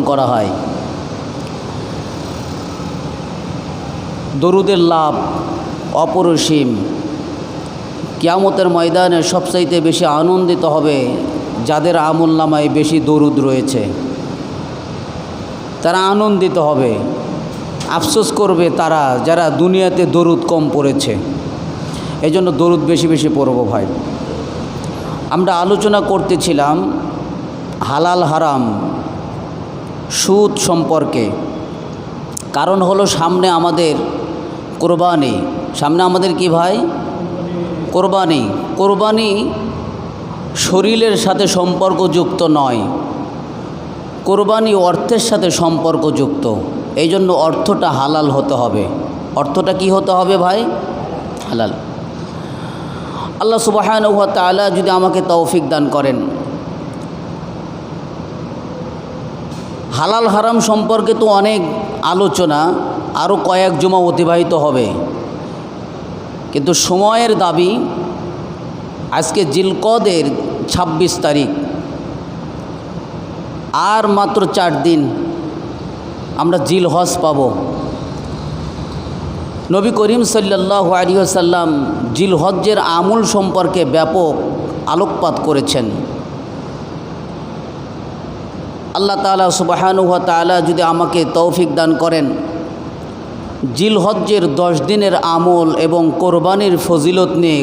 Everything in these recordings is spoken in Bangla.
করা হয়। দরুদের লাভ অপরিসীম। কিয়ামতের ময়দানে সবচাইতে বেশি আনন্দিত হবে যাদের আমলনামায় বেশি দরুদ রয়েছে, তারা আনন্দিত হবে। আফসোস করবে তারা যারা দুনিয়াতে দরুদ কম পড়েছে। এই জন্য দরুদ বেশি বেশি পড়ব ভাই। আমরা আলোচনা করতেছিলাম হালাল হারাম সুদ সম্পর্কে। কারণ হলো সামনে আমাদের কোরবানি। সামনে আমাদের কি ভাই? কোরবানি। কোরবানি শরীরের সাথে সম্পর্কযুক্ত নয়, কোরবানি অর্থের সাথে সম্পর্কযুক্ত। এই জন্য অর্থটা হালাল হতে হবে। অর্থটা কি হতে হবে ভাই? হালাল। আল্লাহ সুবহানাহু ওয়া তাআলা যদি আমাকে তৌফিক দান করেন, হালাল হারাম সম্পর্কে তো অনেক আলোচনা, আরও কয়েক জুমা অতিবাহিত হবে, কিন্তু সময়ের দাবি। আজকে জিলকদের 26 তারিখ, আর মাত্র 4 দিন আমরা জিলহজ পাব। নবী করিম সাল্লাল্লাহু আলাইহি ওয়াসাল্লাম জিলহজ্জের আমল সম্পর্কে ব্যাপক আলোকপাত করেছেন। আল্লাহ তাআলা সুবহানাহু ওয়া তাআলা যদি আমাকে তৌফিক দান করেন, জিলহজ্জের 10 দিনের আমল এবং কোরবানির ফজিলত নিয়ে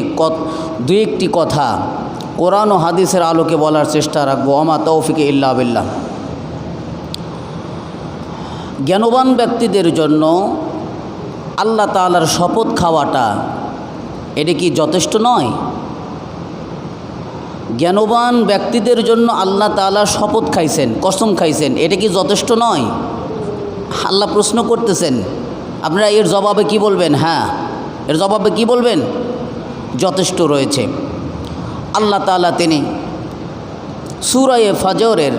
দুই একটি কথা কোরআন ও হাদিসের আলোকে বলার চেষ্টা রাখবো। আমা তৌফিকে ইল্লা বিল্লাহ। জ্ঞানবান ব্যক্তিদের জন্য আল্লাহ তাআলার শপথ খাওয়াটা এটা কি যথেষ্ট নয়? জ্ঞানবান ব্যক্তিদের জন্য আল্লাহ তাআলা শপথ খাইছেন, কসম খাইছেন, এটা কি যথেষ্ট নয়? আল্লাহ প্রশ্ন করতেছেন, আপনারা এর জবাবে কি বলবেন? হ্যাঁ, এর জবাবে কি বলবেন? যথেষ্ট রয়েছে। আল্লাহ তাআলা তিনি সূরা ফাজরের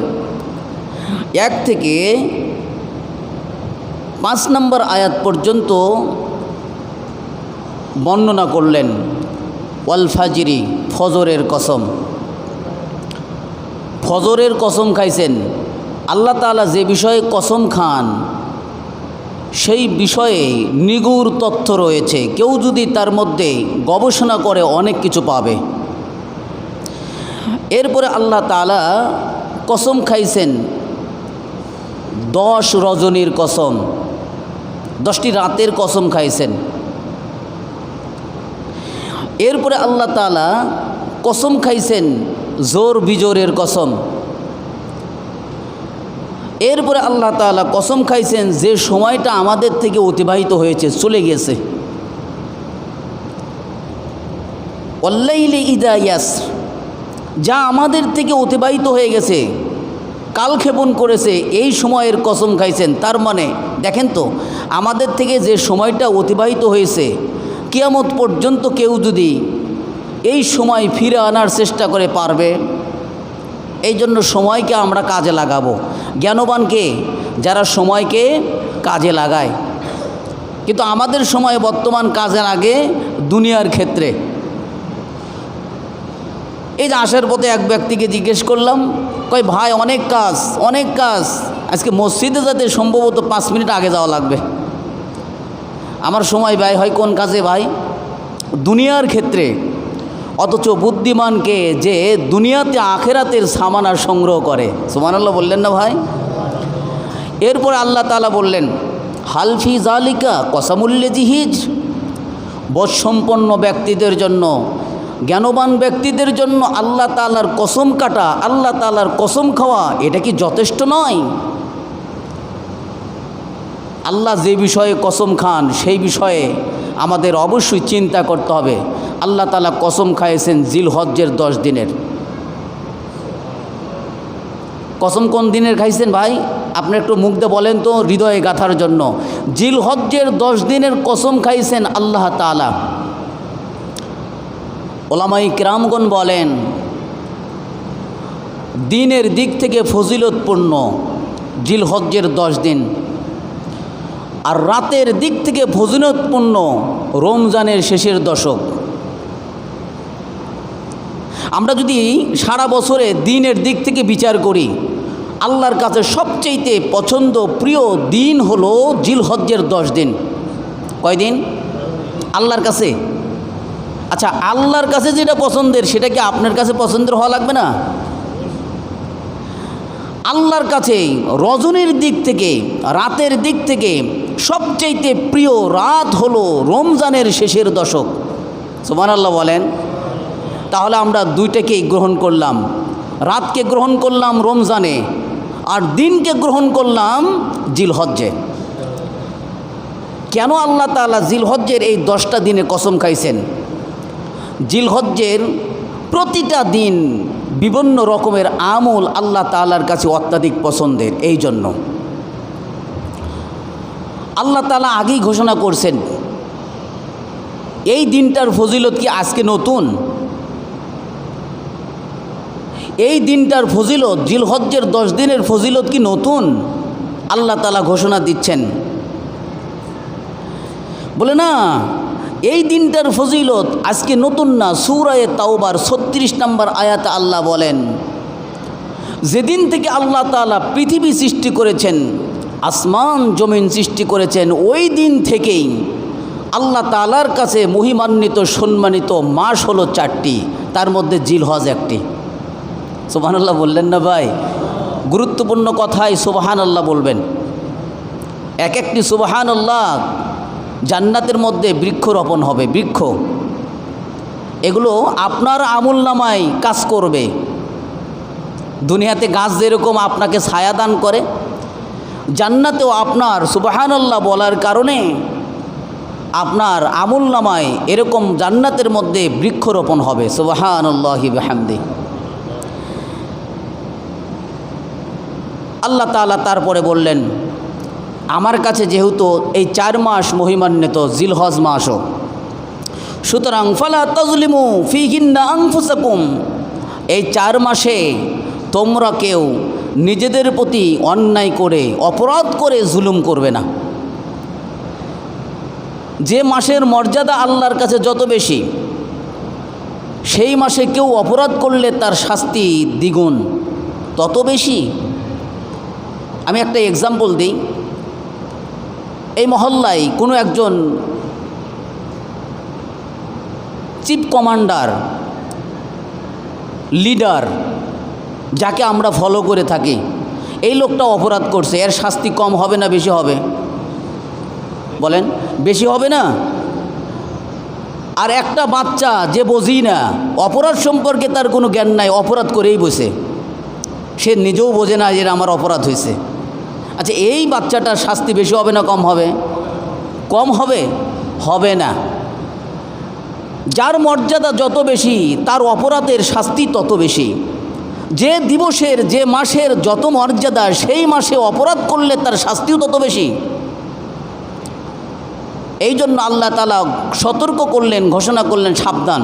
1 থেকে 5 নম্বর আয়াত পর্যন্ত বর্ণনা করলেন। ওয়াল ফাজরি, ফজরের কসম। ফজরের কসম খাইছেন। আল্লাহ তাআলা যে বিষয়ে কসম খান সেই বিষয়ে নিগুড় তথ্য রয়েছে। কেউ যদি তার মধ্যে গবেষণা করে অনেক কিছু পাবে। এরপরে আল্লাহ তাআলা কসম খাইছেন 10 রজনীর কসম, 10টি রাতের কসম খাইছেন। এরপরে আল্লাহ তাআলা কসম খাইছেন জোর বিজোরের কসম। এরপরে আল্লাহ তাআলা কসম খাইছেন যে সময়টা আমাদের থেকে অতিবাহিত হয়েছে, চলে গেছে। ওয়াল্লাইলি ইযা ইয়াসর, যা আমাদের থেকে অতিবাহিত হয়ে গেছে, কালক্ষেপণ করেছে, এই সময়ের কসম খাইছেন। তার মানে দেখেন তো, আমাদের থেকে যে সময়টা অতিবাহিত হয়েছে, কিয়ামত পর্যন্ত কেউ যদি এই সময় ফিরে আনার চেষ্টা করে পারবে। এই জন্য সময়কে আমরা কাজে লাগাবো। জ্ঞানবানকে যারা সময়কে কাজে লাগায়। কিন্তু আমাদের সময় বর্তমান কাজে লাগে দুনিয়ার ক্ষেত্রে। এই যে আসার পথে এক ব্যক্তিকে জিজ্ঞেস করলাম, কয় ভাই অনেক কাজ, অনেক কাজ, আজকে মসজিদে যেতে সম্ভবত 5 মিনিট আগে যাওয়া লাগবে। আমার সময় ব্যয় হয় কোন কাজে ভাই? দুনিয়ার ক্ষেত্রে। অথচ বুদ্ধিমানকে যে দুনিয়াতে আখেরাতের সামানা সংগ্রহ করে। সুবহানাল্লাহ বললেন না ভাই? এরপর আল্লাহ তাআলা বললেন, হালফি জালিকা কসামুল্লিজিহিজ, বোধসম্পন্ন ব্যক্তিদের জন্য, জ্ঞানবান ব্যক্তিদের জন্য আল্লাহ তাআলার কসম কাটা, আল্লাহ তাআলার কসম খাওয়া, এটা কি যথেষ্ট নয়? আল্লাহ যে বিষয়ে কসম খান সেই বিষয়ে আমাদের অবশ্যই চিন্তা করতে হবে। আল্লাহ তাআলা কসম খাইয়েছেন জিলহজ্জের 10 দিনের। কসম কোন দিনের খাইছেন ভাই? আপনি একটু মুখ দিয়ে বলেন তো, হৃদয়ে গাঁথার জন্য। জিলহজ্জের 10 দিনের কসম খাইছেন আল্লাহ তাআলা। ওলামায়ে কিরামগণ বলেন, দিনের দিক থেকে ফজিলতপূর্ণ জিলহজ্জের 10 দিন, আর রাতের দিক থেকে ফজিলতপূর্ণ রমজানের শেষের দশক। আমরা যদি সারা বছরে দিনের দিক থেকে বিচার করি, আল্লাহর কাছে সবচেয়ে পছন্দ প্রিয় দিন হলো জিলহজ্জের 10 দিন। কয় দিন আল্লাহর কাছে? আচ্ছা, আল্লাহর কাছে যেটা পছন্দের সেটা কি আপনার কাছে পছন্দের হওয়া লাগবে না? আল্লাহর কাছে রজনীর দিক থেকে, রাতের দিক থেকে সবচেয়ে প্রিয় রাত হলো রমজানের শেষের দশক। সুবহানাল্লাহ বলেন। তাহলে আমরা দুইটাকেই গ্রহণ করলাম, রাতকে গ্রহণ করলাম রমজানে, আর দিনকে গ্রহণ করলাম জিলহজ্জে। কেন আল্লাহ তাআলা জিলহজ্জের এই 10টা দিনে কসম খাইছেন? জিলহজ্জের প্রতিটা দিন বিভিন্ন রকমের আমল আল্লাহ তাআলার কাছে অত্যাধিক পছন্দের। এই জন্য আল্লাহ তাআলা আগেই ঘোষণা করছেন এই দিনটার ফজিলত কি আজকে নতুন? এই দিনটার ফজিলত, জিলহজ্জের 10 দিনের ফজিলত কি নতুন? আল্লাহ তাআলা ঘোষণা দিচ্ছেন, বলে না এই দিনটার ফজিলত আজকে নতুন না। সূরা তাওবার 36 নম্বর আয়াতে আল্লাহ বলেন, যেদিন থেকে আল্লাহ তাআলা পৃথিবী সৃষ্টি করেছেন, আসমান জমিন সৃষ্টি করেছেন, ওই দিন থেকেই আল্লাহ তাআলার কাছে মহিমান্বিত সম্মানিত মাস হলো 4টি, তার মধ্যে জিলহজ একটি। সুবহানাল্লাহ বললেন না ভাই? গুরুত্বপূর্ণ কথাই সুবহানাল্লাহ বলবেন। এক একটি সুবহানাল্লাহ জান্নাতের মধ্যে বৃক্ষরোপণ হবে। বৃক্ষ এগুলো আপনার আমলনামায় কাজ করবে। দুনিয়াতে গাছ যেরকম আপনাকে ছায়া দান করে, জান্নাতেও আপনার সুবহানাল্লাহ বলার কারণে আপনার আমলনামায় এরকম জান্নাতের মধ্যে বৃক্ষরোপণ হবে। সুবহানাল্লাহি বিহামদি। আল্লাহ তাআলা তারপরে বললেন, আমার কাছে যেহেতু এই 4 মাস মহিমান্বিত, জিলহজ মাসও, সুতরাং ফালা তাজলিমু ফীহিন্না আনফুসাকুম, এই 4 মাসে তোমরা কেউ নিজেদের প্রতি অন্যায় করে, অপরাধ করে জুলুম করবে না। যে মাসের মর্যাদা আল্লাহর কাছে যত বেশি, সেই মাসে কেউ অপরাধ করলে তার শাস্তি দ্বিগুণ তত বেশি। আমি একটা এক্সাম্পল দিই। এই মহল্লায় কোনো একজন চিফ কমান্ডার, লিডার, যাকে আমরা ফলো করে থাকি, এই লোকটা অপরাধ করছে, এর শাস্তি কম হবে না বেশি হবে? বলেন, বেশি হবে না? আর একটা বাচ্চা যে বোঝেই না, অপরাধ সম্পর্কে তার কোনো জ্ঞান নাই, অপরাধ করেই বসে, সে নিজেও বোঝে না যে আমার অপরাধ হয়েছে। আচ্ছা, এই বাচ্চাটার শাস্তি বেশি হবে না কম হবে? কম হবে? হবে না। যার মর্যাদা যত বেশি, তার অপরাধের শাস্তি তত বেশি। যে দিবসের, যে মাসের যত মর্যাদা, সেই মাসে অপরাধ করলে তার শাস্তিও তত বেশি। এই জন্য আল্লাহ তাআলা সতর্ক করলেন, ঘোষণা করলেন, সাবধান,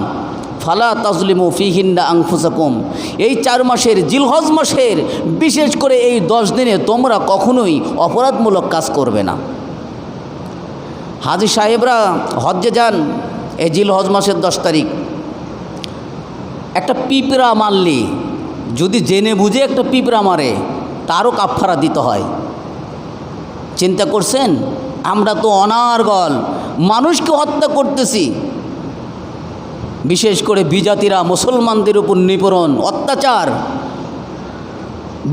ফালা তাজলিমু ফীহিন্না আনফুসাকুম, এই 4 মাসের, জিলহজ মাসের বিশেষ করে এই 10 দিনে তোমরা কখনোই অপরাধমূলক কাজ করবে না। হাজী সাহেবরা হজ্জে যান এই জিলহজ মাসের 10 তারিখ। একটা পিঁপড়া মারলি, যদি জেনে বুঝে একটা পিঁপড়া মারে, তারও কাফারা দিতে হয়। চিন্তা করছেন? আমরা তো অনার্গল মানুষকে হত্যা করতেছি। বিশেষ করে বিজাতিরা মুসলমানদের উপর নিপীড়ন, অত্যাচার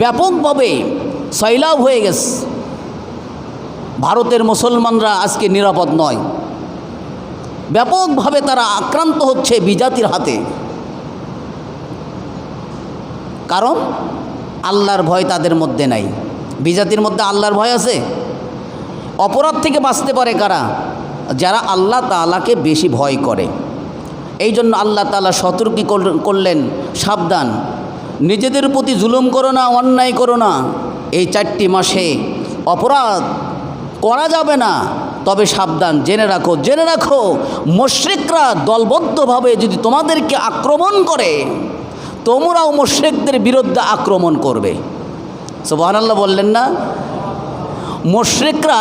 ব্যাপকভাবে সয়লাভ হয়ে গেছে। ভারতের মুসলমানরা আজকে নিরাপদ নয়, ব্যাপকভাবে তারা আক্রান্ত হচ্ছে বিজাতির হাতে। কারণ আল্লাহর ভয় তাদের মধ্যে নাই। বিজাতির মধ্যে আল্লাহর ভয় আছে? অপরাধ থেকে বাঁচতে পারে কারা? যারা আল্লাহ তাআলাকে বেশি ভয় করে। এই জন্য আল্লাহ তাআলা সতর্ক করলেন, সাবধান, নিজেদের প্রতি জুলুম করো না, অন্যায় করো না। এই 4টি মাসে অপরাধ করা যাবে না, তবে সাবধান, জেনে রাখো মুশরিকরা দলবদ্ধভাবে যদি তোমাদেরকে আক্রমণ করে, তোমরাও মুশরিকদের বিরুদ্ধে আক্রমণ করবে। সুবহানাল্লাহ বললেন না? মুশরিকরা,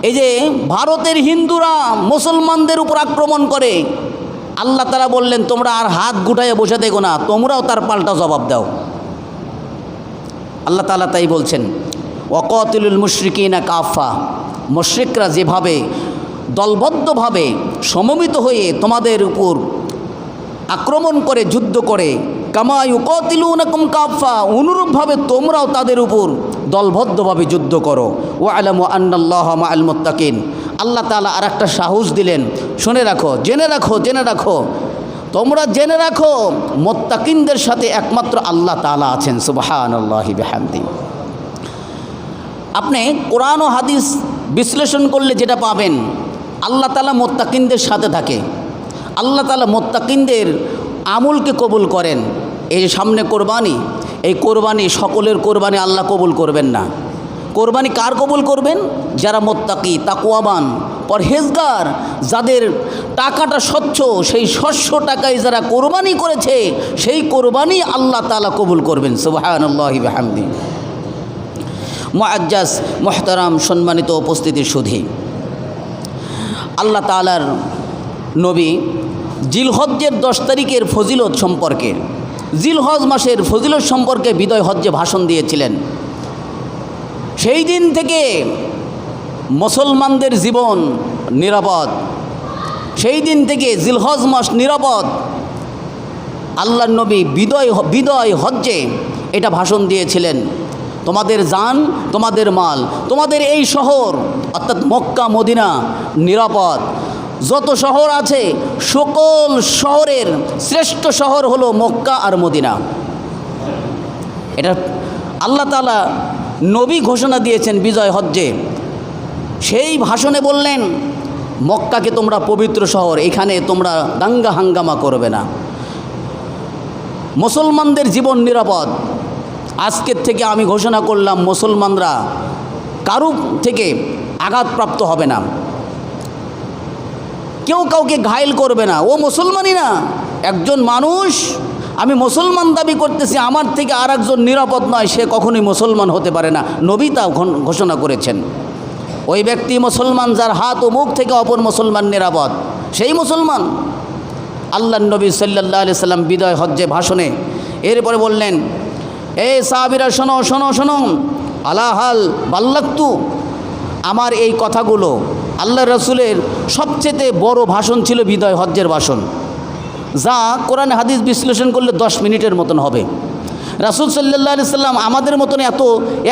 এই যে ভারতের হিন্দুরা মুসলমানদের উপর আক্রমণ করে, আল্লাহ তাআলা বললেন তোমরা আর হাত গুটাইয়ে বসে দেখো না, তোমরাও তার পাল্টা জবাব দাও। আল্লাহ তাআলা তাই বলছেন, ওয়াকাতিলুল মুশরিকিনা কাফা, মুশরিকরা যেভাবে দলবদ্ধভাবে সমবেত হয়ে তোমাদের উপর আক্রমণ করে, যুদ্ধ করে, কামা ইউকাতিলুনাকুম কাফা, অনুরূপভাবে তোমরাও তাদের উপর দলবদ্ধভাবে যুদ্ধ করো। ওয়ালামু আন্নাল্লাহা মাআল মুত্তাকিন। আল্লাহ তাআলা আর একটা সাহস দিলেন, শুনে রাখো, জেনে রাখো, জেনে রাখো, তোমরা জেনে রাখো মুত্তাকিনদের সাথে একমাত্র আল্লাহ তাআলা আছেন। সুবহানাল্লাহি বিহামদিহি। আপনি কোরআন ও হাদিস বিশ্লেষণ করলে যেটা পাবেন, আল্লাহ তাআলা মুত্তাকিনদের সাথে থাকে। আল্লাহ তাআলা মুত্তাকিনদের আমলকে কবুল করেন। এই যে সামনে কোরবানি, এই কোরবানি সকলের কোরবানি আল্লাহ কবুল করবেন না। কোরবানি কার কবুল করবেন? যারা মুত্তাকি, তাকওয়াবান, পরহেজগার, যাদের টাকাটা স্বচ্ছ, সেই স্বচ্ছ টাকায় যারা কোরবানি করেছে, সেই কোরবানি আল্লাহ তাআলা কবুল করবেন। সুবহানাল্লাহি ওয়া বিহামদিহি। মুআজ্জাজ, মুহতারাম, সম্মানিত উপস্থিতির সুধী, আল্লাহ তাআলার নবী জিলহজ্জের 10 তারিখের ফজিলত সম্পর্কে, জিলহজ মাসের ফজিলত সম্পর্কে বিদায় হজ্জে ভাষণ দিয়েছিলেন। সেই দিন থেকে মুসলমানদের জীবন নিরাপদ, সেই দিন থেকে জিলহজ মাস নিরাপদ। আল্লাহর নবী বিদায় হজ্জে এটা ভাষণ দিয়েছিলেন, তোমাদের জান, তোমাদের মাল, তোমাদের এই শহর অর্থাৎ মক্কা মদিনা নিরাপদ। যত শহর আছে সকল শহরের শ্রেষ্ঠ শহর হলো মক্কা আর মদিনা। এটা আল্লাহ তাআলা নবী ঘোষণা দিয়েছেন বিজয় হজ্জে। সেই ভাষণে বললেন, মক্কাকে তোমরা পবিত্র শহর, এখানে তোমরা দাঙ্গা হাঙ্গামা করবে না, মুসলমানদের জীবন নিরাপদ। আজকের থেকে আমি ঘোষণা করলাম, মুসলমানরা কারো থেকে আঘাতপ্রাপ্ত হবে না, কেউ কাউকে ঘায়েল করবে না। ও মুসলমানই না, একজন মানুষ, আমি মুসলমান দাবি করতেছি, আমার থেকে আর একজন নিরাপদ নয়, সে কখনোই মুসলমান হতে পারে না। নবী তা ঘোষণা করেছেন। ওই ব্যক্তি মুসলমান যার হাত ও মুখ থেকে অপর মুসলমান নিরাপদ, সেই মুসলমান। আল্লাহর নবী সাল্লাল্লাহু আলাইহি সাল্লাম বিদায় হজ্জে ভাষণে এরপরে বললেন, এই সাহাবীরা শোনো শোনো শোনো, আলাহাল বাল্লাগতু, আমার এই কথাগুলো, আল্লাহ রসুলের সবচেয়ে বড় ভাষণ ছিল বিদায় হজ্জের ভাষণ, যা কোরআন হাদিস বিশ্লেষণ করলে 10 মিনিটের মতন হবে। রাসূল সাল্লাল্লাহু আলাইহি সাল্লাম আমাদের মতন এত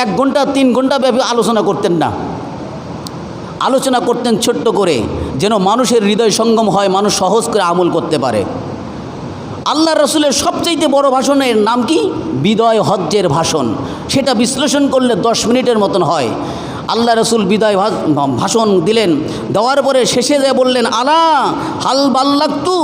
1 ঘন্টা 3 ঘন্টা ব্যাপী আলোচনা করতেন না, আলোচনা করতেন ছোট্ট করে, যেন মানুষের হৃদয় সঙ্গম হয়, মানুষ সহজ করে আমল করতে পারে। আল্লাহ রসুলের সবচাইতে বড় ভাষণের নাম কি? বিদায় হজ্জের ভাষণ। সেটা বিশ্লেষণ করলে 10 মিনিটের মতন হয়। আল্লাহ রসুল বিদায় ভাষণ দিলেন, দেওয়ার পরে শেষে যায় বললেন, আলা হাল বাল্লাগতু,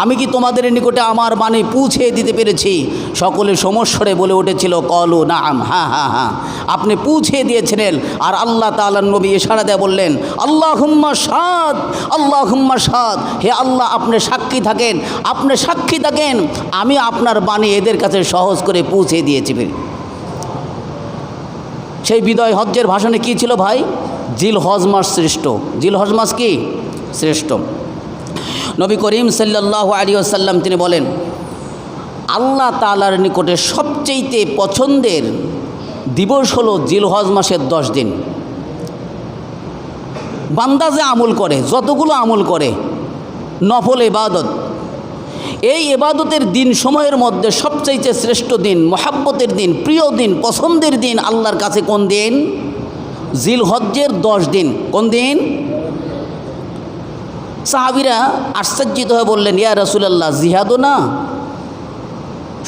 আমি কি তোমাদের নিকটে আমার বাণী পৌঁছে দিতে পেরেছি? সকলে সমস্বরে বলে উঠেছিল, কলু নাম, হ্যাঁ হ্যাঁ হ্যাঁ, আপনি পৌঁছে দিয়েছিলেন। আর আল্লাহ তাআলার নবী ইশারা দিয়ে বললেন, আল্লাহুম্মা শাহাদ, আল্লাহুম্মা শাহাদ, হে আল্লাহ আপনি সাক্ষী থাকেন, আপনি সাক্ষী থাকেন, আমি আপনার বাণী এদের কাছে সহজ করে পৌঁছে দিয়েছি। সেই বিদায় হজ্জের ভাষণে কি ছিল ভাই? জিলহজ মাস শ্রেষ্ঠ। জিলহজ মাস কি? শ্রেষ্ঠ। নবী করিম সাল্লাল্লাহু আলাইহি ওয়াসাল্লাম তিনি বলেন, আল্লাহ তাআলার নিকটে সবচেয়ে পছন্দের দিবস হলো জিলহজ মাসের 10 দিন। বান্দা যে আমল করে, যতগুলো আমল করে, নফল ইবাদত, এই ইবাদতের দিন সময়ের মধ্যে সবচাইতে শ্রেষ্ঠ দিন, মহাব্বতের দিন, প্রিয় দিন, পছন্দের দিন আল্লাহর কাছে কোন দিন? জিলহজ্জের 10 দিন। কোন দিন? সাহাবীরা আশ্চর্যিত হয়ে বললেন, ইয়া রাসূলুল্লাহ, জিহাদও না?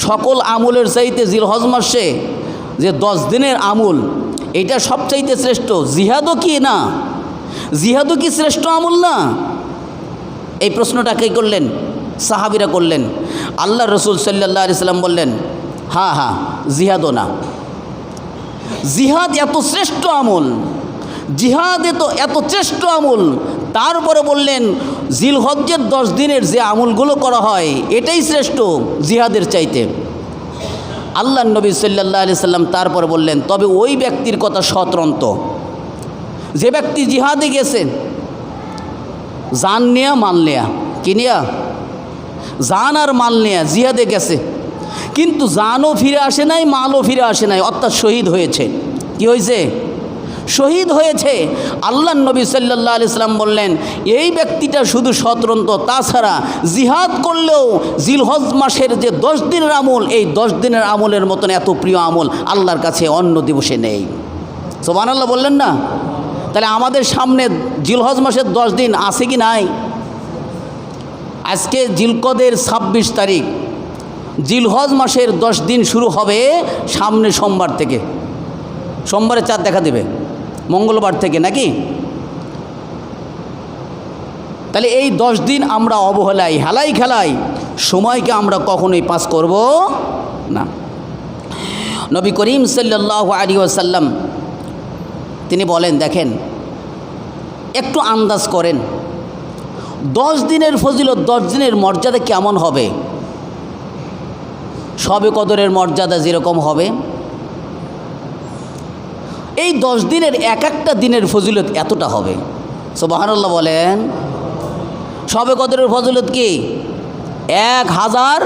সকল আমলের চাইতে জিলহজ মাসে যে 10 দিনের আমল, এটা সবচাইতে শ্রেষ্ঠ, জিহাদও কি না? জিহাদও কি শ্রেষ্ঠ আমল না? এই প্রশ্নটা কে করলেন? সাহাবীরা করলেন। আল্লাহ রসুল সাল্লাল্লাহু আলাইহি সাল্লাম বললেন, হ্যাঁ হ্যাঁ, জিহাদও না। জিহাদ এত শ্রেষ্ঠ আমল, জিহাদ এত শ্রেষ্ঠ আমল, তারপরে বললেন জিলহজ্জের 10 দিনের যে আমলগুলো করা হয় এটাই শ্রেষ্ঠ জিহাদের চাইতে। আল্লাহ নবী সাল্লাল্লাহু আলাইহি সাল্লাম তারপরে বললেন, তবে ওই ব্যক্তির কথা স্বতন্ত্র, যে ব্যক্তি জিহাদে গেছে জান নেয়া মাল নেয়া, কি নেয়া? জান আর মাল নেয়া, জিহাদে গেছে, কিন্তু জানও ফিরে আসে নাই, মালও ফিরে আসে নাই, অর্থাৎ শহীদ হয়েছে। কি হয়েছে? শহীদ হয়েছে। আল্লাহ নবী সাল্লাল্লাহু আলাইহি সাল্লাম বললেন, এই ব্যক্তিটা শুধু স্বতন্ত্র, তাছাড়া জিহাদ করলেও জিলহজ মাসের যে 10 দিনের আমল, এই 10 দিনের আমলের মতন এত প্রিয় আমল আল্লাহর কাছে অন্য দিবসে নেই। সুবহানাল্লাহ বললেন না? তাহলে আমাদের সামনে জিলহজ মাসের 10 দিন আছে কি নাই? আজকে জিলকদের 26 তারিখ, জিলহজ মাসের 10 দিন শুরু হবে সামনে সোমবার থেকে। সোমবারে চাঁদ দেখা দেবে মঙ্গলবার থেকে, নাকি? তাহলে এই 10 দিন আমরা অবহেলায়, হেলাই খেলাই সময়কে আমরা কখনোই পাস করব না। নবী করিম সাল্লাল্লাহু আলাইহি ওয়াসাল্লাম তিনি বলেন, দেখেন একটু আন্দাজ করেন 10 দিনের ফজিলত, 10 দিনের মর্যাদা কেমন হবে? শবে কদরের মর্যাদা যেরকম হবে, এই 10 দিনের এক একটা দিনের ফজিলত এতটা হবে। সুবহানাল্লাহ বলেন। শবে কদরের ফজিলত কি? 1000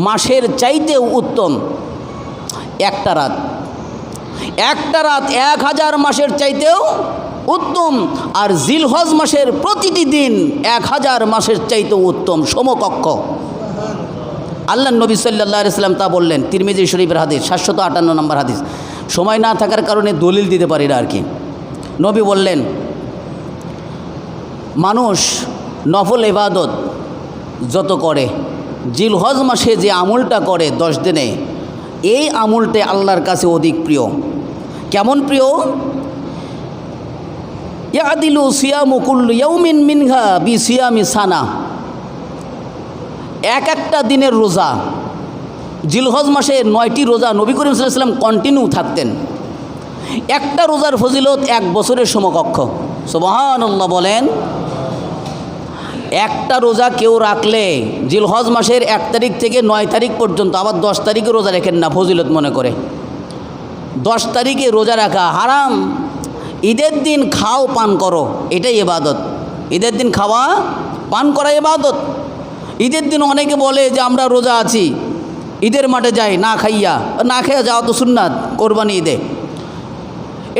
মাসের চাইতেও উত্তম একটা রাত। একটা রাত 1000 মাসের চাইতেও উত্তম। আর জিলহজ মাসের প্রতিটি দিন 1000 মাসের চাইতেও উত্তম, সমকক্ষ। আল্লাহ নবী সাল্লাল্লাহু আলাইহি সাল্লাম তা বললেন, তিরমিজি শরীফের হাদিস, 758 নম্বর হাদিস। সময় না থাকার কারণে দলিল দিতে পারি না আর কি। নবী বললেন, মানুষ নফল ইবাদত যত করে, জিলহজ মাসে যে আমলটা করে 10 দিনে, এই আমলটা আল্লাহর কাছে অধিক প্রিয়। কেমন প্রিয়? ইয়াদিলু সিয়ামু কুল্লু ইয়াউমিন মিনহা বিসিয়ামি সানা। এক একটা দিনের রোজা, জিলহজ মাসে 9টি রোজা নবী করিম সাল্লাল্লাহু আলাইহি ওয়াসাল্লাম কন্টিনিউ থাকতেন। একটা রোজার ফজিলত 1 বছরের সমকক্ষ। সুবহানাল্লাহ বলেন। একটা রোজা কেউ রাখলে জিলহজ মাসের 1 তারিখ থেকে 9 তারিখ পর্যন্ত, আবার 10 তারিখে রোজা রাখেন না ফজিলত মনে করে, 10 তারিখে রোজা রাখা হারাম। ঈদের দিন খাও পান করো, এটাই ইবাদত। ঈদের দিন খাওয়া পান করা ইবাদত। ঈদের দিন অনেকে বলে যে আমরা রোজা আছি, ঈদের মাঠে যাই না খাইয়া, না খেয়ে যাওয়া তো সুন্নাত কোরবানি ঈদে,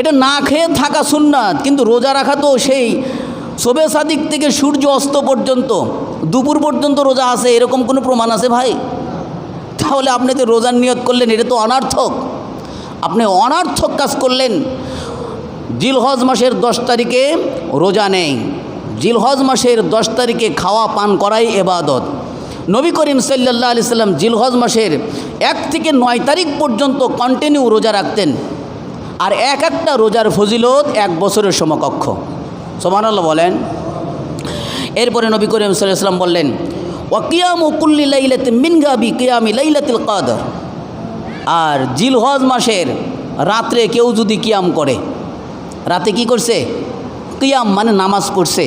এটা না খেয়ে থাকা সুন্নাত। কিন্তু রোজা রাখা তো সেই শবে সাদিক থেকে সূর্য অস্ত পর্যন্ত, দুপুর পর্যন্ত রোজা আছে, এরকম কোনো প্রমাণ আছে ভাই? তাহলে আপনি যে রোজার নিয়ত করলেন, এটা তো অনার্থক। আপনি অনার্থক কাজ করলেন। জিলহজ মাসের 10 তারিখে রোজা নেই, জিলহজ মাসের 10 তারিখে খাওয়া পান করাই ইবাদত। নবী করিম সাল্লাল্লাহু আলাইহি সাল্লাম জিলহজ মাসের 1 থেকে 9 তারিখ পর্যন্ত কন্টিনিউ রোজা রাখতেন। আর এক একটা রোজার ফজিলত 1 বছরের সমকক্ষ। সুবহানাল্লাহ বলেন। এরপরে নবী করিম সাল্লাল্লাহু আলাইহি সাল্লাম বললেন, ওয়া কিয়ামু কুল্লি লাইলাতিন মিনহা বিকিয়ামি লাইলাতিল কদর। আর জিলহজ মাসের রাত্রে কেউ যদি কিয়াম করে, রাতে কি করছে? কিয়াম মানে নামাজ পড়ছে,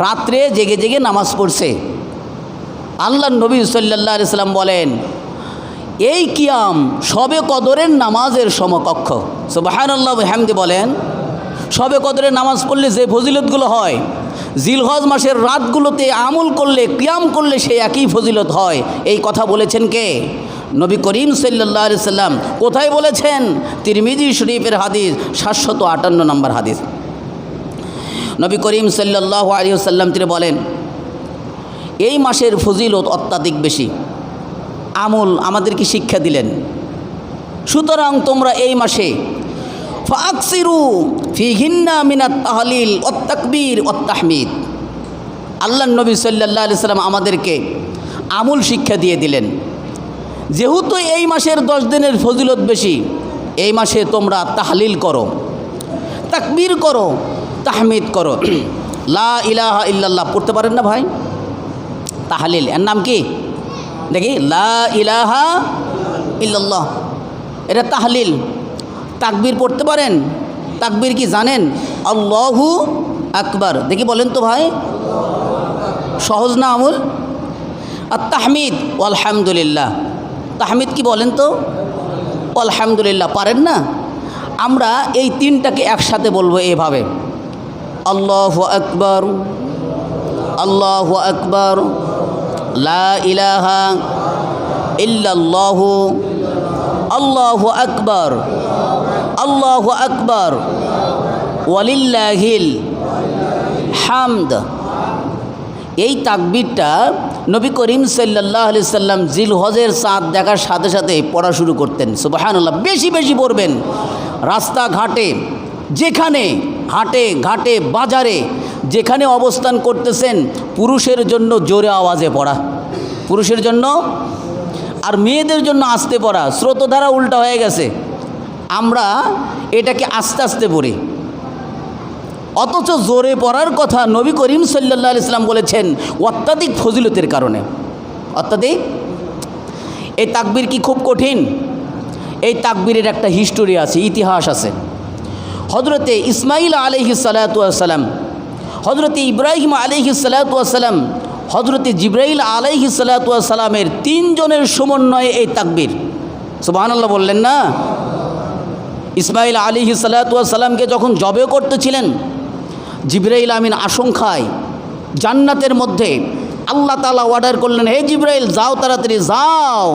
রাত্রে জেগে জেগে নামাজ পড়ছে। আল্লাহ নবী সাল্লাল্লাহু আলাইহি সাল্লাম বলেন, এই কিয়াম শবে কদরের নামাজের সমকক্ষ। সুবহানাল্লাহ বিহামদি বলেন। শবে কদরের নামাজ পড়লে যে ফজিলতগুলো হয়, জিলহজ মাসের রাতগুলোতে আমল করলে, কিয়াম করলে সেই একই ফজিলত হয়। এই কথা বলেছেন কে? নবী করিম সাল্লাল্লাহু আলাইহি সাল্লাম। কোথায় বলেছেন? তিরমিজি শরীফের হাদিস, 758 নম্বর হাদিস। নবী করিম সাল্লাল্লাহু আলাইহি ওয়াসাল্লাম তিনি বলেন, এই মাসের ফজিলত অত্যাধিক বেশি। আমল আমাদেরকে শিক্ষা দিলেন, সুতরাং তোমরা এই মাসে ফাকসিরু ফিহিন্না মিনাত তাহলিল ওয়াত তাকবীর ওয়াত তাহমিদ। আল্লাহ নবী সাল্লাল্লাহু আলাইহি সাল্লাম আমাদেরকে আমল শিক্ষা দিয়ে দিলেন। যেহেতু এই মাসের 10 দিনের ফজিলত বেশি, এই মাসে তোমরা তাহলিল করো, তাকবীর করো, তাহমিদ করো। লা ইলাহা ইল্লাল্লাহ পড়তে পারেন না ভাই? তাহলিল এর নাম কি দেখি? লা ইলাহা ইল্লাল্লাহ, এটা তাহলিল। তাকবীর পড়তে পারেন? তাকবীর কি জানেন? আল্লাহু আকবার, দেখি বলেন তো ভাই, সহজ না আমল? আর তাহমিদ আলহামদুলিল্লাহ, তাহমিদ কি বলেন তো? আলহামদুলিল্লাহ পারেন না? আমরা এই 3টাকে একসাথে বলবো এভাবে, আল্লাহু আকবার, আল্লাহু আকবার, লা ইলাহা ইল্লাল্লাহু আল্লাহু আকবার আল্লাহু আকবার ওয়ালিল্লাহিল হামদ। এই তাকবীরটা নবী করিম সাল্লাল্লাহু আলাইহি সাল্লাম জিলহজের চাঁদ দেখার সাথে সাথে পড়া শুরু করতেন। সুবহানাল্লাহ। বেশি বেশি পড়বেন। রাস্তাঘাটে, যেখানে হাটে ঘাটে বাজারে যেখানে অবস্থান করতেছেন, পুরুষের জন্য জোরে আওয়াজে পড়া, পুরুষের জন্য, আর মেয়েদের জন্য আস্তে পড়া। স্রোতধারা উল্টা হয়ে গেছে, আমরা এটাকে আস্তে আস্তে পড়ি, অথচ জোরে পড়ার কথা নবী করিম সাল্লাল্লাহু আলাইহি সাল্লাম বলেছেন অত্যাধিক ফজিলতের কারণে। অত্যাধিক। এই তাকবীর কি খুব কঠিন? এই তাকবীরের একটা হিস্টোরি আছে, ইতিহাস আছে। হজরতে ইসমাইল আলাইহিস সালাতু ওয়াস সালাম, হজরতে ইব্রাহিম আলাইহিস সালাতু ওয়াস সালাম, হজরতে জিবরাইল আলাইহিস সালাতু ওয়াস সালামের তিনজনের সমন্বয়ে এই তাকবীর। সুবহানাল্লাহ বললেন না? ইসমাইল আলাইহিস সালাতু ওয়াস সালামকে যখন জবে করতেছিলেন, জিবরাইল আমিন আশঙ্কায় জান্নাতের মধ্যে আল্লাহ তাআলা অর্ডার করলেন, হে জিবরাইল যাও, তাড়াতাড়ি যাও,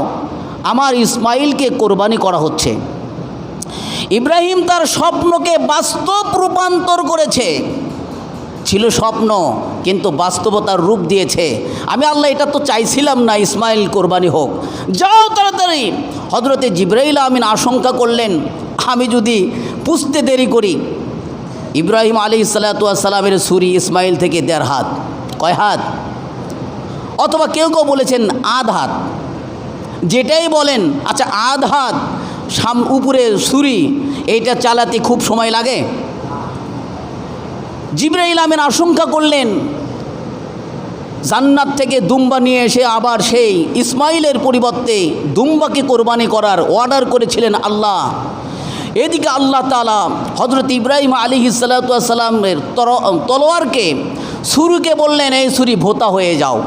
আমার ইসমাইলকে কোরবানি করা হচ্ছে। ইব্রাহিম তার স্বপ্নকে বাস্তব রূপান্তর করেছে। ছিল স্বপ্ন, কিন্তু বাস্তবতার রূপ দিয়েছে। আমি আল্লাহ এটা তো চাইছিলাম না ইসমাইল কোরবানি হোক, যাও তাড়াতাড়ি। হজরতে জিবরাইল আমিন আশঙ্কা করলেন, আমি যদি পুষতে দেরি করি, ইব্রাহিম আলাইহিস সালাতু ওয়াস সালামের ছুরি ইসমাইল থেকে 1.5 হাত, কয় হাত? অথবা কেউ কেউ বলেছেন আধ হাত, যেটাই বলেন। আচ্ছা, আধ হাত উপরে ছুরি, এইটা চালাতে খুব সময় লাগে? জিবরাইল আমিন আশঙ্কা করলেন, জান্নাত থেকে দুম্বা নিয়ে এসে আবার সেই ইসমাইলের পরিবর্তে দুম্বাকে কোরবানি করার অর্ডার করেছিলেন আল্লাহ। এদিকে আল্লাহ তাআলা হজরত ইব্রাহিম আলাইহিস সালাতু ওয়াস সালামের তলোয়ারকে, ছুরিকে বললেন, এই ছুরি ভোতা হয়ে যাও,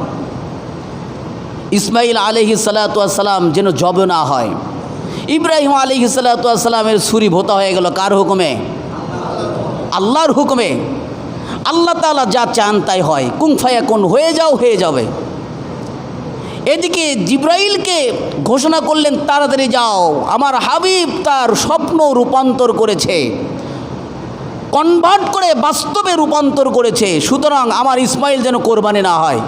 ইসমাইল আলাইহিস সালাতু ওয়াস সালাম যেন জবে না হয়। ইব্রাহিম আলাইহিস সালাতু ওয়াস সালামের ছুরি ভোতা হয়ে গেল। কার হুকুমে? আল্লাহর হুকুমে। আল্লাহ তাআলা যা চান তাই হয়, কুন ফায়াকুন, হয়ে যাও, হয়ে যাবে। এদিকে জিবরাইলকে ঘোষণা করলেন, তাড়াতাড়ি যাও, আমার হাবিব তার স্বপ্ন রূপান্তর করেছে, কনভার্ট করে বাস্তবে রূপান্তর করেছে, সুতরাং আমার ইসমাইল যেন কোরবানি না হয়।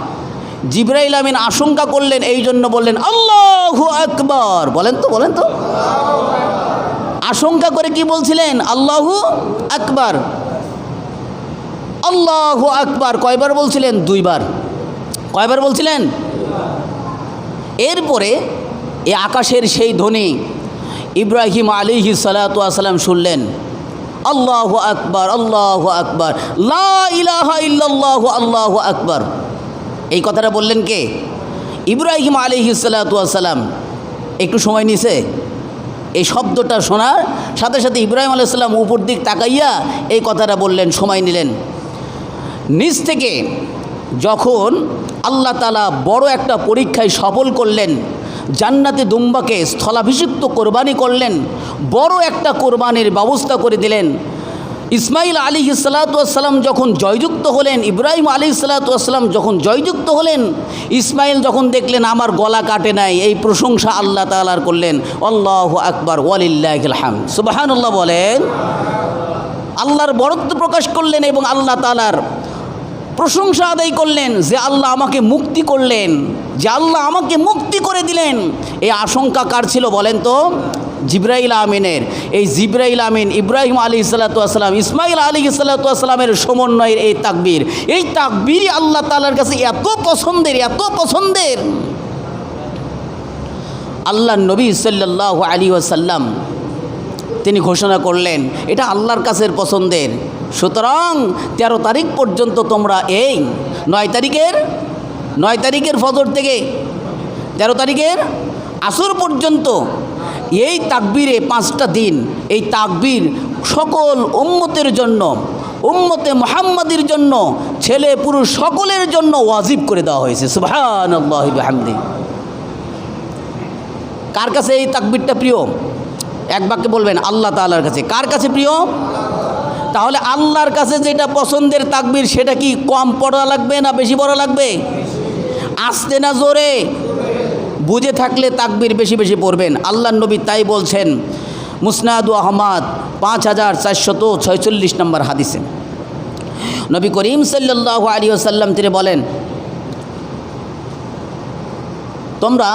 জিবরাইল আমিন আশঙ্কা করলেন, এই জন্য বললেন আল্লাহু আকবার। বলেন তো, বলেন তো, আশঙ্কা করে কি বলছিলেন? আল্লাহু আকবার, আল্লাহু আকবার। কয়বার বলছিলেন? 2 বার। কয়বার বলছিলেন? এরপরে এই আকাশের সেই ধ্বনি ইব্রাহিম আলাইহিস সালাতু ওয়াস সালাম শুনলেন, আল্লাহু আকবার, আল্লাহু আকবার, লা ইলাহা ইল্লাল্লাহু, আল্লাহু আকবার। এই কথাটা বললেন কে? ইব্রাহিম আলাইহিস সালাতু ওয়াস সালাম। একটু সময় নিছে এই শব্দটা শোনার সাথে সাথে ইব্রাহিম আলাইহিস সালাম উপর দিক তাকাইয়া এই কথাটা বললেন, সময় নিলেন। নিজ থেকে যখন আল্লাহ তাআলা বড় একটা পরীক্ষায় সফল করলেন, জান্নাতে দুম্বাকে স্থলাভিষিক্ত কোরবানি করলেন, বড় একটা কোরবানির ব্যবস্থা করে দিলেন। ইসমাইল আলাইহিস সালাতু ওয়াস সালাম যখন জয়যুক্ত হলেন, ইব্রাহিম আলাইহিস সালাতু ওয়াস সালাম যখন জয়যুক্ত হলেন, ইসমাইল যখন দেখলেন আমার গলা কাটে নাই, এই প্রশংসা আল্লাহ তাআলার করলেন। আল্লাহু আকবার, ওয়ালিল্লাহিল হামদ। সুবহানাল্লাহ বলেন। আল্লাহর বড়ত্ব প্রকাশ করলেন এবং আল্লাহ তাআলার প্রশংসা আদায় করলেন যে আল্লাহ আমাকে মুক্তি করলেন, যে আল্লাহ আমাকে মুক্তি করে দিলেন। এই আশঙ্কা কার ছিল বলেন তো? জিবরাইল আমিনের। এই জিবরাইল আমিন ইব্রাহিম আলাইহিস সালাতু ওয়াস সালাম, ইসমাইল আলাইহিস সালাতু ওয়াস সালামের সমন্বয়ের এই তাকবীর, এই তাকবীরই আল্লাহ তাআলার কাছে এত পছন্দের, এত পছন্দের। আল্লাহ নবী সাল্লাল্লাহু আলাইহি ওয়াসাল্লাম তিনি ঘোষণা করলেন এটা আল্লাহর কাছের পছন্দের। সুতরাং 13 তারিখ পর্যন্ত তোমরা এই 9 তারিখের ফজর থেকে 13 তারিখের আসর পর্যন্ত এই তাকবীরে 5টা দিন, এই তাকবীর সকল উম্মতের জন্য, উম্মতে মুহাম্মাদির জন্য, ছেলে পুরুষ সকলের জন্য ওয়াজিব করে দেওয়া হয়েছে। সুবহানাল্লাহি বিহামদিহি। কার কাছে এই তাকবীরটা প্রিয়? এক বাক্যে বলবেন, আল্লাহ তাআলার কাছে। কার কাছে প্রিয়? তাহলে আল্লাহর কাছে যেটা পছন্দের তাকবীর সেটা কি কম পড়া লাগবে না বেশি পড়া লাগবে? আস্তে না জোরে? বুঝে থাকলে তাকবীর বেশি বেশি পড়বেন। আল্লাহর নবী তাই বলছেন মুসনাদু আহমদ 5446 নম্বর হাদিসে। নবী করিম সাল্লাল্লাহু আলাইহি ওয়াসাল্লাম তিনি বলেন, তোমরা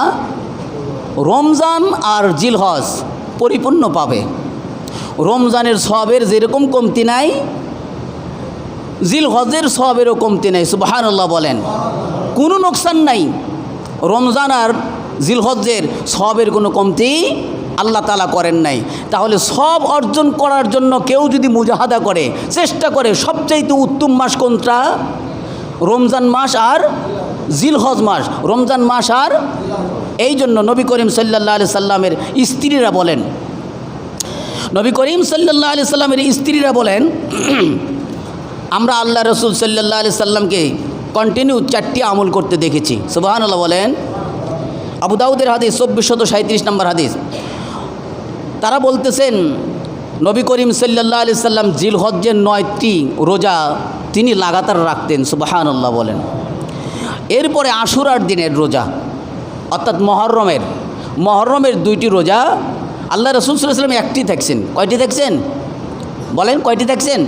রমজান আর জিলহজ পরিপূর্ণ পাবে। রমজানের সওয়াবের যেরকম কমতি নাই, জিলহজের সওয়াবেরও কমতি নাই। সুবহানাল্লাহ বলেন, কোনো নোকসান নাই। রমজান আর জিলহজের সওয়াবের কোনো কমতি আল্লাহ তাআলা করেন নাই। তাহলে সব অর্জন করার জন্য কেউ যদি মুজাহাদা করে, চেষ্টা করে, সবচাইতে উত্তম মাস কোনটা? রমজান মাস আর জিলহজ মাস। রমজান মাস আর এই জন্য নবী করিম সাল্লাল্লাহু আলাইহি সাল্লামের স্ত্রীরা বলেন, নবী করিম সাল্লাল্লাহু আলাইহি সাল্লামের স্ত্রীরা বলেন, আমরা আল্লাহ রসুল সাল্লাল্লাহু আলাইহি সাল্লামকে কন্টিনিউ 4টি আমল করতে দেখেছি। সুবহানাল্লাহ বলেন। আবু দাউদের হাদিস 2437 নম্বর হাদিস। তারা বলতেছেন নবী করিম সাল্লাল্লাহু আলাইহি সাল্লাম জিলহজ্জের 9টি রোজা তিনি লাগাতার রাখতেন। সুবহানাল্লাহ বলেন। এরপরে আশুরার দিনের রোজা অর্থাৎ মহরমের 2টি রোজা আল্লাহ রসুল সাল্লাল্লাহু আলাইহি সাল্লাম একটি থাকছেন। কয়টি থাকছেন বলেন? কয়টি থাকছেন?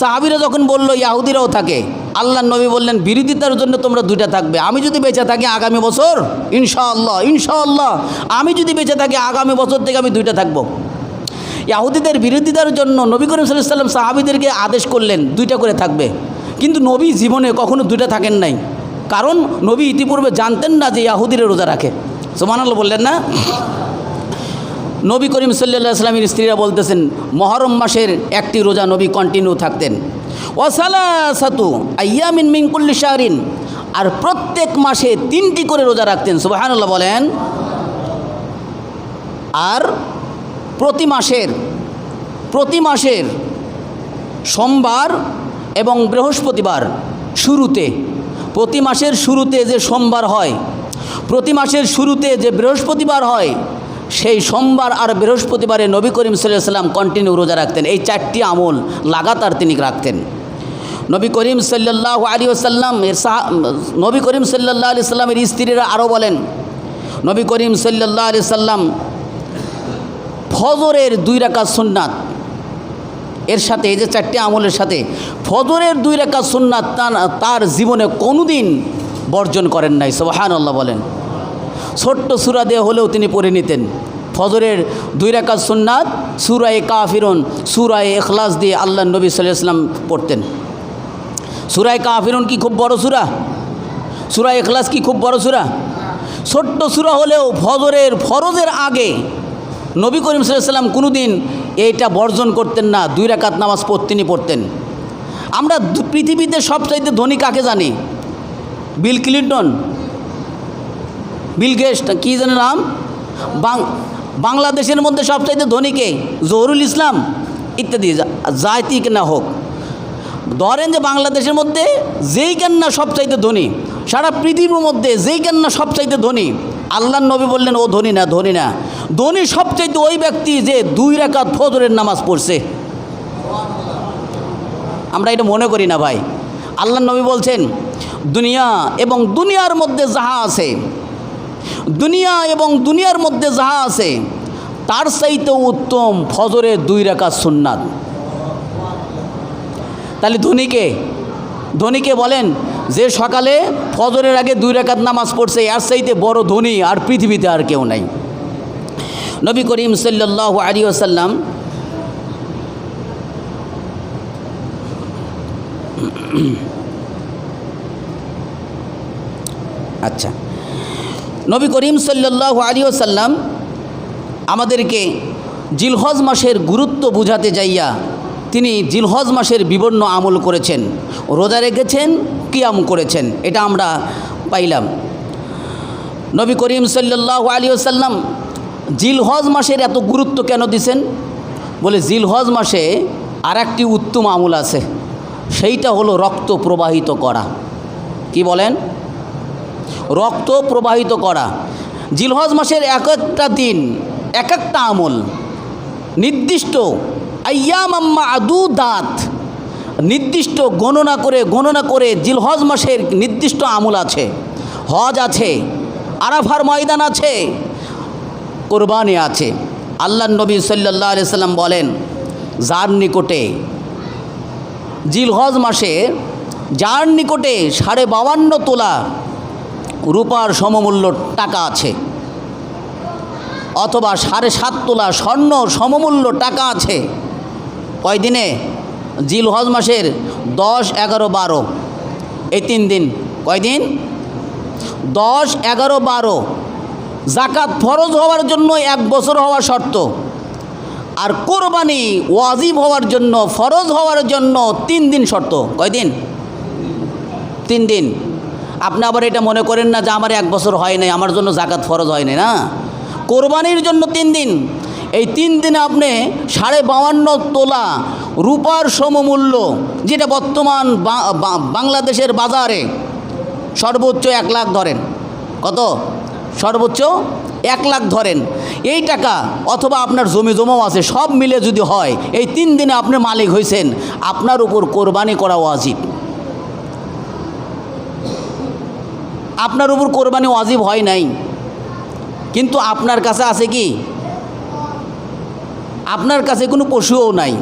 সাহাবীরা যখন বলল ইহুদিরাও থাকে, আল্লাহর নবী বললেন বিরোধিতার জন্য তোমরা 2টা থাকবে। আমি যদি বেঁচে থাকি আগামী বছর ইনশাআল্লাহ আমি যদি বেঁচে থাকি আগামী বছর থেকে আমি 2টা থাকব। ইহুদিদের বিরোধিতার জন্য নবী করিম সাল্লাল্লাহু আলাইহি সাল্লাম সাহাবীদেরকে আদেশ করলেন 2টা করে থাকবে। কিন্তু নবী জীবনে কখনো 2টা থাকেন নাই, কারণ নবী ইতিপূর্বে জানতেন না যে ইহুদিরা রোজা রাখে। সুবহানাল্লাহ বললেন না? নবী করিম সাল্লাল্লাহু আলাইহি সাল্লামের স্ত্রীরা বলতেছেন মহরম মাসের একটি রোজা নবী কন্টিনিউ থাকতেন। ওয়া সালাসাতু আইয়ামিন মিন কুল্লি শাহরিন, আর প্রত্যেক মাসে 3টি করে রোজা রাখতেন। সুবহানাল্লাহ বলেন। আর প্রতি মাসের সোমবার এবং বৃহস্পতিবার শুরুতে, প্রতি মাসের শুরুতে যে সোমবার হয়, প্রতি মাসের শুরুতে যে বৃহস্পতিবার হয়, সেই সোমবার আর বৃহস্পতিবারে নবী করিম সাল্লাল্লাহু আলাইহি সাল্লাম কন্টিনিউ রোজা রাখতেন। এই 4টি আমল লাগাতার তিনি রাখতেন। নবী করিম সাল্লাল্লাহু আলাইহি সাল্লামের স্ত্রীরা আরও বলেন, নবী করিম সাল্লাল্লাহু আলাইহি সাল্লাম ফজরের 2 রাকাত সুন্নাত, এর সাথে এই যে 4টি আমলের সাথে ফজরের 2 রাকাত সুন্নাত তার জীবনে কোনোদিন বর্জন করেন নাই। সুবহানাল্লাহ বলেন। ছোট্ট সূরা দিয়ে হলেও তিনি পড়ে নিতেন। ফজরের 2 রাকাত সুন্নাত, সূরা কাফিরুন, সূরা ইখলাস দিয়ে আল্লাহর নবী সাল্লাল্লাহু আলাইহি সাল্লাম পড়তেন। সূরা কাফিরুন কি খুব বড় সূরা? সূরা ইখলাস কি খুব বড় সূরা? ছোট্ট সূরা হলেও ফরজের আগে নবী করিম সাল্লাল্লাহু আলাইহি সাল্লাম কোনোদিন এইটা বর্জন করতেন না। 2 রাকাত নামাজ তিনি পড়তেন। আমরা পৃথিবীতে সবচাইতে ধনী কাকে জানি? বিল ক্লিন্টন, বিল গেটস, কী জানে নাম? বাংলাদেশের মধ্যে সবচাইতে ধনীকে জহুরুল ইসলাম ইত্যাদি, যাইতি না হোক, ধরেন যে বাংলাদেশের মধ্যে যেই কেন্না সবচাইতে ধনী, সারা পৃথিবীর মধ্যে যেই কেন্না সবচাইতে ধনী, আল্লাহর নবী বললেন ও ধনী না, ধনী সবচাইতে ওই ব্যক্তি যে 2 রাকাত ফজরের নামাজ পড়ছে। আমরা এটা মনে করি না ভাই। আল্লাহর নবী বলছেন দুনিয়া এবং দুনিয়ার মধ্যে যাহা আছে, দুনিয়া এবং দুনিয়ার মধ্যে যাহা আছে তার চাইতেও উত্তম ফজরের 2 রাকাত সুন্নাত। তাহলে ধনীকে বলেন যে সকালে ফজরের আগে 2 রাকাত নামাজ পড়ছে, এর চাইতে বড় ধনী আর পৃথিবীতে আর কেউ নাই। নবী করিম সাল্লাল্লাহু আলাইহি ওয়াসাল্লাম নবী করিম সাল্লাল্লাহু আলাইহি ওয়াসাল্লাম আমাদেরকে জিলহজ মাসের গুরুত্ব বুঝাতে যাইয়া তিনি জিলহজ মাসের বিভিন্ন আমল করেছেন, রোজা রেখেছেন, কিয়াম করেছেন, এটা আমরা পাইলাম। নবী করিম সাল্লাল্লাহু আলাইহি ওয়াসাল্লাম জিলহজ মাসের এত গুরুত্ব কেন দিছেন? বলে জিলহজ মাসে আর একটি উত্তম আমল আছে, সেইটা হলো রক্ত প্রবাহিত করা। কি বলেন? রক্ত প্রবাহিত করা। জিলহজ মাসের এক একটা দিন এক একটা আমল, নির্দিষ্ট আইয়াম মাদুদাত, নির্দিষ্ট গণনা করে জিলহজ মাসের নির্দিষ্ট আমল আছে। হজ আছে, আরাফার ময়দান আছে, কোরবানি আছে। আল্লাহ নবী সাল্লাল্লাহু আলাইহি সাল্লাম বলেন, যার নিকটে জিলহজ মাসে যার নিকটে 52.5 তোলা রূপার সমমূল্য টাকা আছে, অথবা 7.5 তোলা স্বর্ণ সমমূল্য টাকা আছে, কয় দিনে? জিলহজ মাসের 10, 11, 12 এই 3 দিন। কয় দিন? 10, 11, 12। জাকাত ফরজ হওয়ার জন্য 1 বছর হওয়া শর্ত, আর কোরবানি ওয়াজিব হওয়ার জন্য, ফরজ হওয়ার জন্য 3 দিন শর্ত। কয় দিন? 3 দিন। আপনি আবার এটা মনে করেন না যে আমার 1 বছর হয় নাই, আমার জন্য জাকাত ফরজ হয় নাই, না, কোরবানির জন্য 3 দিন। এই 3 দিনে আপনি 52.5 তোলা রূপার সমমূল্য, যেটা বর্তমান বাংলাদেশের বাজারে সর্বোচ্চ 1 লাখ ধরেন, কত? সর্বোচ্চ 1 লাখ ধরেন। এই টাকা অথবা আপনার জমি জমাও আছে, সব মিলে যদি হয়, এই 3 দিনে আপনি মালিক হয়েছেন, আপনার উপর কোরবানি করা ওয়াজিব। আপনার উপর কোরবানি ওয়াজিব হয় নাই, কিন্তু আপনার কাছে আছে কি? আপনার কাছে কোনো পশুও নাই,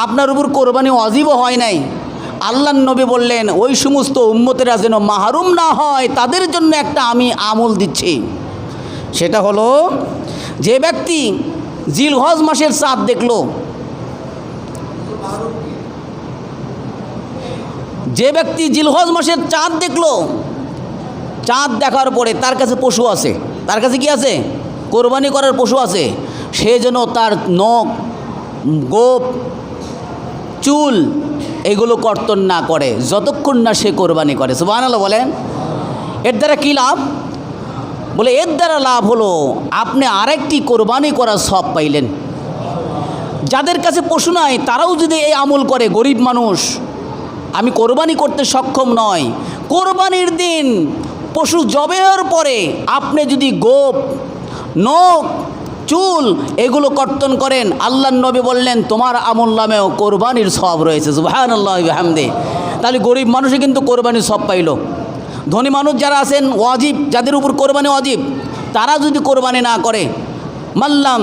আপনার উপর কোরবানি ওয়াজিবও হয় নাই। আল্লাহর নবী বললেন, ওই সমস্ত উম্মতেরা যেন মাহরুম না হয়, তাদের জন্য একটা আমি আমল দিচ্ছি। সেটা হলো, যে ব্যক্তি জিলহজ মাসের চাঁদ দেখল, যে ব্যক্তি জিলহজ মাসের চাঁদ দেখল, চাঁদ দেখার পরে তার কাছে পশু আছে, তার কাছে কি আছে? কোরবানি করার পশু আছে। সে যেন তার নখ, গোপ, চুল এগুলো কর্তন না করে যতক্ষণ না সে কোরবানি করে। সুবহানাল্লাহ বলেন। এর দ্বারা কী লাভ? বলে এর দ্বারা লাভ হলো আপনি আরেকটি কোরবানি করার সব পাইলেন। যাদের কাছে পশু নাই তারাও যদি এই আমল করে, গরিব মানুষ, আমি কোরবানি করতে সক্ষম নয়, কোরবানির দিন পশু জবের পরে আপনি যদি গোপ, নখ, চুল এগুলো কর্তন করেন, আল্লাহর নবী বললেন তোমার আমল নামেও কোরবানির সওয়াব রয়েছে। সুবহানাল্লাহ বিহামদে। তাহলে গরিব মানুষই কিন্তু কোরবানির সওয়াব পাইল। ধনী মানুষ যারা আছেন, ওয়াজিব, যাদের উপর কোরবানি ওয়াজিব, তারা যদি কোরবানি না করে, মাল্লাম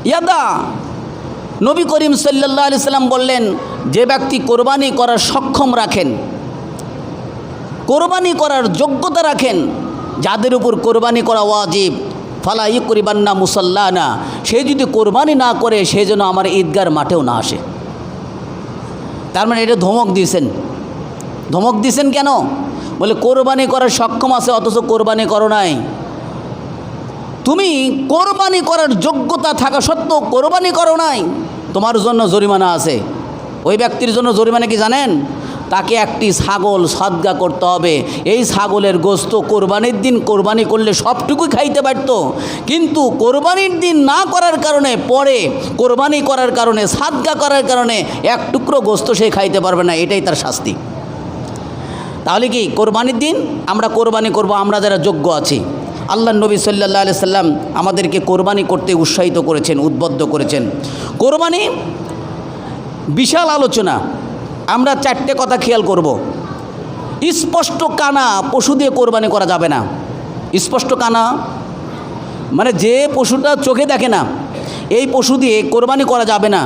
ইয়াদা, নবী করিম সাল্লাল্লাহু আলাইহি সাল্লাম বললেন, যে ব্যক্তি কোরবানি করার সক্ষম রাখেন, কোরবানি করার যোগ্যতা রাখেন, যাদের উপর কোরবানি করা ওয়াজিব, ফালা ইকরিবান্না মুসাল্লানা, সে যদি কোরবানি না করে, সে যেন আমার ঈদগার মাঠেও না আসে। তার মানে এটা ধমক দিয়েছেন। ধমক দিয়েছেন কেন? বলে কোরবানি করার সক্ষম আছে, অথচ কোরবানি করো নাই। তুমি কোরবানি করার যোগ্যতা থাকা সত্ত্বেও কোরবানি করো নাই, তোমার জন্য জরিমানা আছে। ওই ব্যক্তির জন্য জরিমানা কি জানেন? তাকে একটি ছাগল সদকা করতে হবে। এই ছাগলের গোস্ত কোরবানির দিন কোরবানি করলে সবটুকুই খাইতে পারত, কিন্তু কোরবানির দিন না করার কারণে, পরে কোরবানি করার কারণে, সদকা করার কারণে 1 টুকরো গোস্ত সে খাইতে পারবে না। এটাই তার শাস্তি। তাহলে কি কোরবানির দিন আমরা কোরবানি করব, আমরা যারা যোগ্য আছি। আল্লাহর নবী সাল্লাল্লাহু আলাইহি সাল্লাম আমাদেরকে কোরবানি করতে উৎসাহিত করেছেন, উদ্বুদ্ধ করেছেন। কোরবানি বিশাল আলোচনা। আমরা 4টে কথা খেয়াল করব। স্পষ্ট কানা পশু দিয়ে কোরবানি করা যাবে না। স্পষ্ট কানা মানে যে পশুটা চোখে দেখে না, এই পশু দিয়ে কোরবানি করা যাবে না।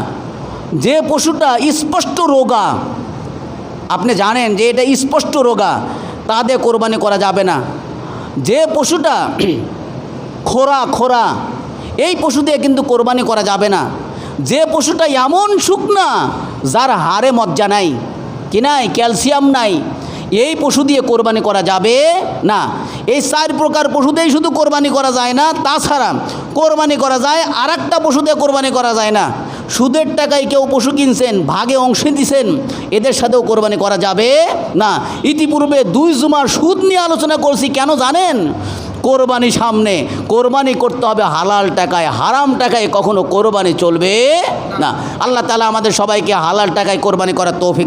যে পশুটা স্পষ্ট রোগা, আপনি জানেন যে এটা স্পষ্ট রোগা, তা দিয়ে কোরবানি করা যাবে না। যে পশুটা খোরা, এই পশু দিয়ে কিন্তু কোরবানি করা যাবে না। যে পশুটা এমন শুকনা, যার হাড়ে মজ্জা নাই, কি নাই, ক্যালসিয়াম নাই, এই পশু দিয়ে কোরবানি করা যাবে না। এই 4 প্রকার পশু দিয়েই শুধু কোরবানি করা যায় না, তাছাড়া কোরবানি করা যায় আর একটা পশু দিয়ে কোরবানি করা যায় না। সুদের টাকায় কেউ পশু কিনছেন, ভাগে অংশ দিছেন, এদের সাথেও কোরবানি করা যাবে না। ইতিপূর্বে 2 জুমার সুদ নিয়ে আলোচনা করছি। কেন জানেন? কোরবানি সামনে, কোরবানি করতে হবে হালাল টাকায়, হারাম টাকায় কখনো কোরবানি চলবে না। আল্লাহ তাআলা আমাদের সবাইকে হালাল টাকায় কোরবানি করার তৌফিক